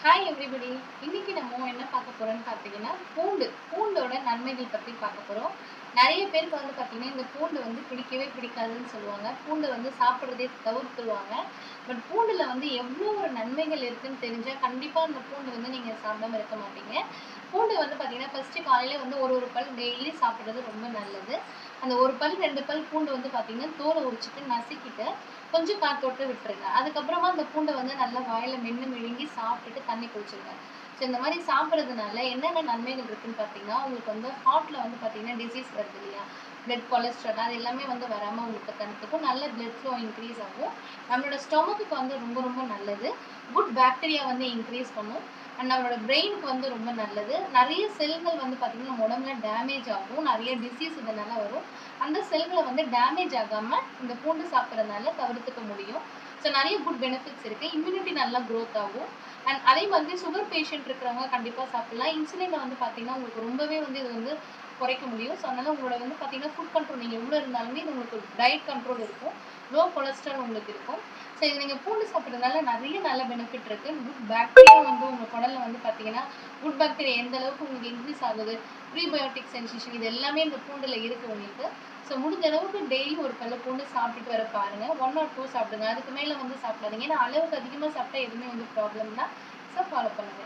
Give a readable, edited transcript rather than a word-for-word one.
Hi everybody. இன்னைக்கு நம்ம என்ன பார்க்க போறோம்னு பார்த்தீங்கன்னா, பூண்டோட நன்மைகள் பத்தி பார்க்க போறோம். நிறைய பேருக்கு வந்து பார்த்தீங்கன்னா, இந்த பூண்டு வந்து பிடிக்கவே பிடிக்காதுன்னு சொல்லுவாங்க. பூண்டு வந்து சாப்பிடுறதே தவிர்த்துருவாங்க. பட் பூண்டுல வந்து எவ்வளோ ஒரு நன்மைகள் இருக்குன்னு தெரிஞ்சா, கண்டிப்பா அந்த பூண்டு வந்து நீங்க சாப்பிடாம இருக்க மாட்டீங்க. பூண்டு வந்து பார்த்தீங்கன்னா, ஃபர்ஸ்ட்டு காலையில வந்து ஒரு ஒரு பல் டெய்லி சாப்பிடுறது ரொம்ப நல்லது. அந்த 1 பல் 2 பல் பூண்டு வந்து பார்த்தீங்கன்னா, தோல உரிச்சுட்டு நசுக்கிட்டு கொஞ்சம் காத்தோட்ட விட்டுருங்க. அதுக்கப்புறமா அந்த பூண்ட வந்து நல்லா வாயில மென்னு விழுங்கி சாப்பிட்டுட்டு தண்ணி குடிச்சிருங்க. ஸோ இந்த மாரி சாப்பிடுறதுனால என்னென்ன நன்மைகள் இருக்குன்னு பார்த்தீங்கன்னா, உங்களுக்கு வந்து ஹார்ட்ல வந்து பார்த்தீங்கன்னா டிசீஸ் வருது இல்லையா? பிளட் கொலஸ்ட்ரால் அது எல்லாமே வந்து வராம உங்களுக்கு தடுத்துக்கும். நல்ல பிளட் ஃப்ளோ இன்க்ரீஸ் ஆகும். நம்மளோட ஸ்டொமக்குக்கு வந்து ரொம்ப ரொம்ப நல்லது. குட் பாக்டீரியா வந்து இன்க்ரீஸ் பண்ணும். அண்ட் நம்மளோட பிரெயினுக்கு வந்து ரொம்ப நல்லது. நிறைய செல்கள் வந்து பார்த்தீங்கன்னா, நம்ம உடம்புல டேமேஜ் ஆகும். நிறைய டிசீஸ் இதனால வரும். அந்த செல்கள வந்து டேமேஜ் ஆகாம இந்த பூண்டு சாப்பிடுறதுனால தவிர்த்துக்க முடியும். ஸோ நிறைய குட் பெனிஃபிட்ஸ் இருக்கு. இம்யூனிட்டி நல்லா குரோத் ஆகும். அண்ட் அதே மாதிரி சுகர் பேஷண்ட் இருக்கிறவங்க கண்டிப்பா சாப்பிடலாம். இன்சுலின வந்து பார்த்தீங்கன்னா, உங்களுக்கு ரொம்பவே வந்து இது வந்து குறைக்க முடியும். ஸோ அதனால உங்களோட வந்து பார்த்தீங்கன்னா, ஃபுட் கண்ட்ரோல் நீங்க எவ்வளோ இருந்தாலுமே இது உங்களுக்கு டயட் கண்ட்ரோல் இருக்கும். லோ கொலஸ்ட்ரால் உங்களுக்கு இருக்கும். ஸோ இது நீங்க பூண்டு சாப்பிடுறதுனால நிறைய நல்ல பெனிஃபிட் இருக்கு. குட் பாக்டீரியா வந்து உங்க குடல்ல வந்து பார்த்தீங்கன்னா, குட் பாக்டீரியா எந்த அளவுக்கு உங்களுக்கு இன்க்ரீஸ் ஆகுது, ப்ரீபயோட்டிக் சென்சேஷன் இது எல்லாமே இந்த பூண்டுல இருக்கு உங்களுக்கு. ஸோ முடிஞ்ச அளவுக்கு டெய்லி ஒரு பல்லு பூண்டு சாப்பிட்டுட்டு வர பாருங்க. 1 ஆர் 2 சாப்பிடுங்க. அதுக்கு மேல வந்து சாப்பிடாதீங்க. ஏன்னா அளவுக்கு அதிகமா சாப்பிட்டா எதுவுமே வந்து ப்ராப்ளம் தான். ஸோ ஃபாலோ பண்ணுங்க.